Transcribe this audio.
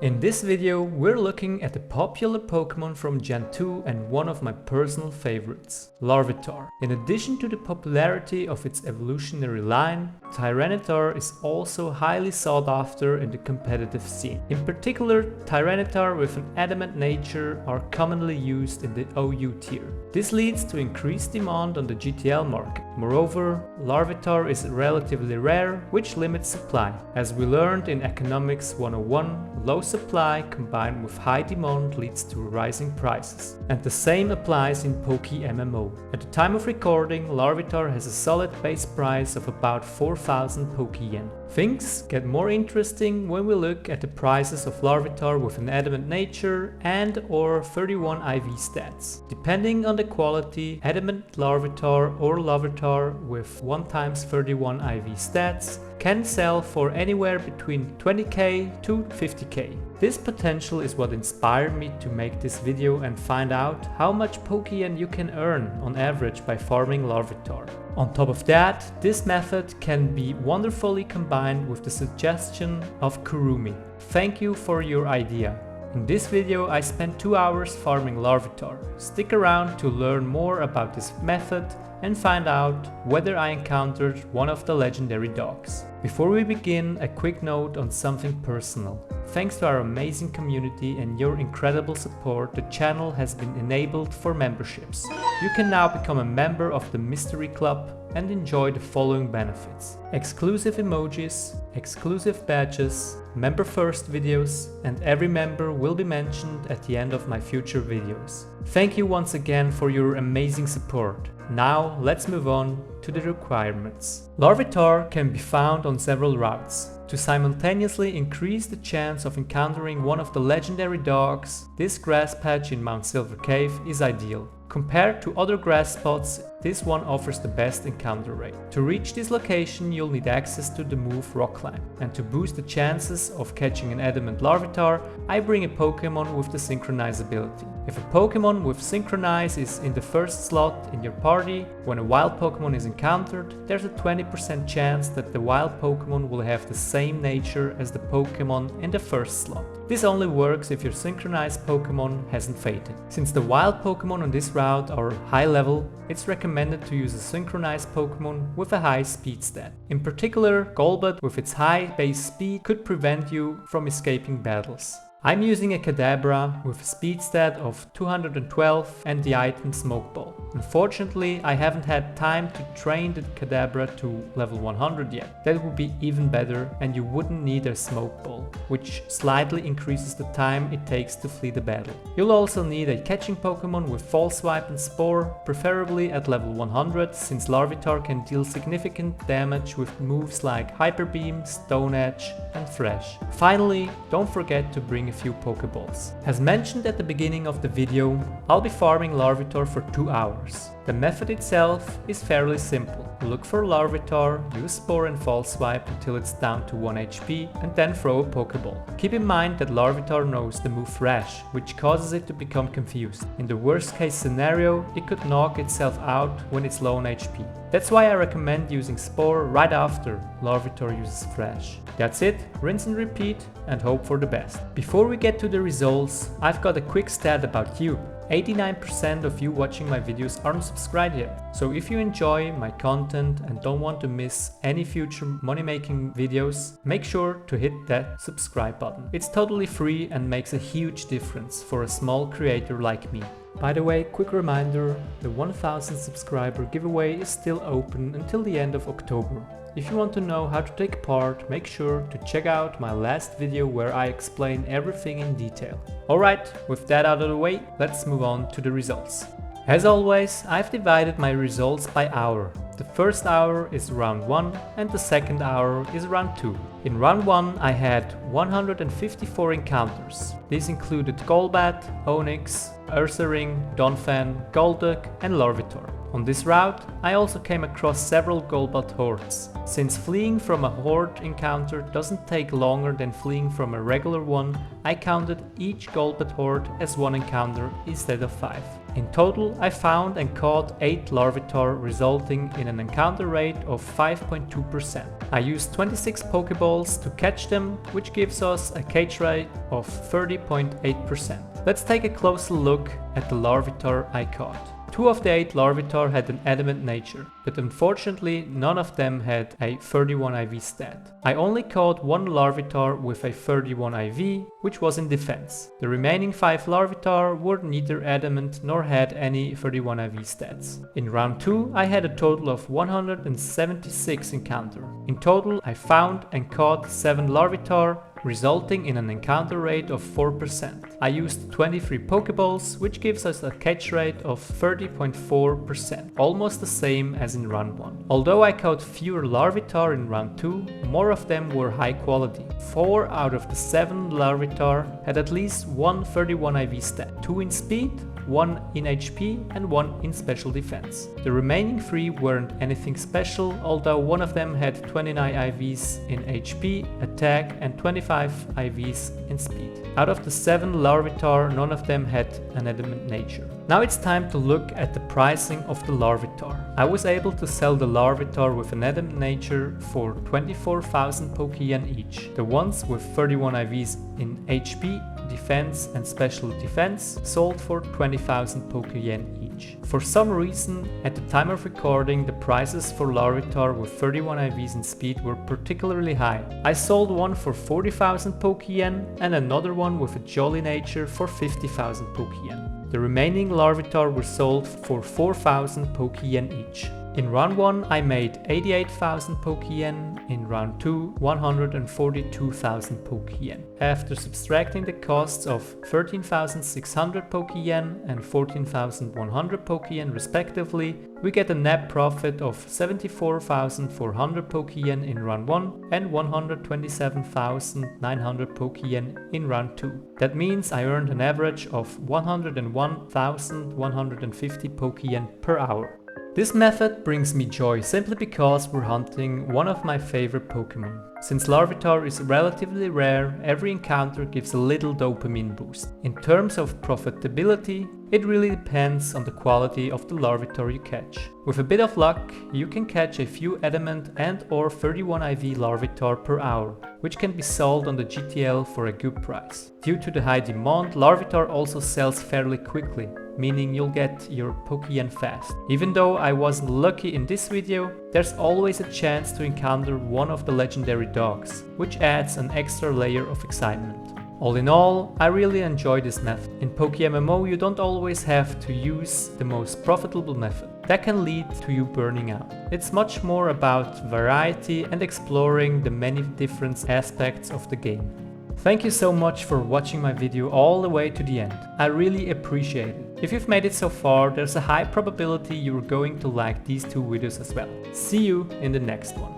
In this video, we're looking at a popular Pokemon from Gen 2 and one of my personal favorites, Larvitar. In addition to the popularity of its evolutionary line, Tyranitar is also highly sought after in the competitive scene. In particular, Tyranitar with an adamant nature are commonly used in the OU tier. This leads to increased demand on the GTL market. Moreover, Larvitar is relatively rare, which limits supply. As we learned in Economics 101, low supply combined with high demand leads to rising prices. And the same applies in PokeMMO. At the time of recording, Larvitar has a solid base price of about 4,000 Pokéyen. Things get more interesting when we look at the prices of Larvitar with an adamant nature and or 31 IV stats. Depending on the quality, adamant Larvitar or Larvitar with 1x31 IV stats can sell for anywhere between 20k to 50k. This potential is what inspired me to make this video and find out how much Pokéyen you can earn on average by farming Larvitar. On top of that, this method can be wonderfully combined with the suggestion of Kurumi. Thank you for your idea. In this video I spent 2 hours farming Larvitar. Stick around to learn more about this method and find out whether I encountered one of the legendary dogs. Before we begin, a quick note on something personal. Thanks to our amazing community and your incredible support, the channel has been enabled for memberships. You can now become a member of the Mystery Club and enjoy the following benefits: exclusive emojis, exclusive badges, member first videos, and every member will be mentioned at the end of my future videos. Thank you once again for your amazing support. Now let's move on to the requirements. Larvitar can be found on several routes. To simultaneously increase the chance of encountering one of the legendary dogs, this grass patch in Mount Silver Cave is ideal. Compared to other grass spots, this one offers the best encounter rate. To reach this location, you'll need access to the move Rock Climb. And to boost the chances of catching an adamant Larvitar, I bring a Pokemon with the Synchronize ability. If a Pokemon with Synchronize is in the first slot in your party, when a wild Pokemon is encountered, there's a 20% chance that the wild Pokemon will have the same nature as the Pokemon in the first slot. This only works if your synchronized Pokemon hasn't faded. Since the wild Pokemon on this route are high level, it's recommended to use a synchronized Pokemon with a high speed stat. In particular, Golbat with its high base speed could prevent you from escaping battles. I'm using a Kadabra with a speed stat of 212 and the item Smoke Ball. Unfortunately, I haven't had time to train the Kadabra to level 100 yet. That would be even better and you wouldn't need a Smoke Ball, which slightly increases the time it takes to flee the battle. You'll also need a catching Pokemon with False Swipe and Spore, preferably at level 100, since Larvitar can deal significant damage with moves like Hyper Beam, Stone Edge and Thrash. Finally, don't forget to bring a few Pokeballs. As mentioned at the beginning of the video, I'll be farming Larvitar for 2 hours. The method itself is fairly simple. Look for Larvitar, use Spore and False Swipe until it's down to 1 HP and then throw a Pokeball. Keep in mind that Larvitar knows the move Thrash, which causes it to become confused. In the worst case scenario, it could knock itself out when it's low on HP. That's why I recommend using Spore right after Larvitar uses Thrash. That's it, rinse and repeat and hope for the best. Before we get to the results, I've got a quick stat about you. 89% of you watching my videos aren't subscribed yet. So if you enjoy my content and don't want to miss any future money-making videos, make sure to hit that subscribe button. It's totally free and makes a huge difference for a small creator like me. By the way, quick reminder, the 1000 subscriber giveaway is still open until the end of October. If you want to know how to take part, make sure to check out my last video where I explain everything in detail. Alright, with that out of the way, let's move on to the results. As always, I've divided my results by hour. The first hour is round 1 and the second hour is round 2. In round 1 I had 154 encounters. These included Golbat, Onix, Ursaring, Donphan, Golduck and Larvitar. On this route, I also came across several Golbat hordes. Since fleeing from a horde encounter doesn't take longer than fleeing from a regular one, I counted each Golbat horde as one encounter instead of 5. In total, I found and caught 8 Larvitar, resulting in an encounter rate of 5.2%. I used 26 Pokeballs to catch them, which gives us a catch rate of 30.8%. Let's take a closer look at the Larvitar I caught. 2 of the 8 Larvitar had an Adamant nature, but unfortunately none of them had a 31 IV stat. I only caught 1 Larvitar with a 31 IV, which was in defense. The remaining 5 Larvitar were neither Adamant nor had any 31 IV stats. In round 2 I had a total of 176 encounter. In total I found and caught 7 Larvitar, resulting in an encounter rate of 4%. I used 23 Pokeballs, which gives us a catch rate of 30.4%, almost the same as in round 1. Although I caught fewer Larvitar in round 2, more of them were high quality. 4 out of the 7 Larvitar had at least one 31 IV stat, 2 in speed, 1 in HP and 1 in special defense. The remaining 3 weren't anything special, although one of them had 29 IVs in HP, attack and 25 IVs in speed. Out of the 7 Larvitar, none of them had an Adamant nature. Now it's time to look at the pricing of the Larvitar. I was able to sell the Larvitar with an Adamant nature for 24,000 Pokéyen each. The ones with 31 IVs in HP, defense and special defense sold for 20,000 Pokéyen each. For some reason, at the time of recording, the prices for Larvitar with 31 IVs in speed were particularly high. I sold one for 40,000 Pokéyen and another one with a jolly nature for 50,000 Pokéyen. The remaining Larvitar were sold for 4,000 Pokéyen each. In round 1 I made 88,000 Pokéyen, in round 2 142,000 Pokéyen. After subtracting the costs of 13,600 Pokéyen and 14,100 Pokéyen respectively, we get a net profit of 74,400 Pokéyen in round 1 and 127,900 Pokéyen in round 2. That means I earned an average of 101,150 Pokéyen per hour. This method brings me joy simply because we're hunting one of my favorite Pokémon. Since Larvitar is relatively rare, every encounter gives a little dopamine boost. In terms of profitability, it really depends on the quality of the Larvitar you catch. With a bit of luck, you can catch a few Adamant and or 31 IV Larvitar per hour, which can be sold on the GTL for a good price. Due to the high demand, Larvitar also sells fairly quickly, meaning you'll get your Pokéyen fast. Even though I wasn't lucky in this video, there's always a chance to encounter one of the legendary dogs, which adds an extra layer of excitement. All in all, I really enjoy this method. In PokeMMO you don't always have to use the most profitable method. That can lead to you burning out. It's much more about variety and exploring the many different aspects of the game. Thank you so much for watching my video all the way to the end. I really appreciate it. If you've made it so far, there's a high probability you're going to like these 2 videos as well. See you in the next one.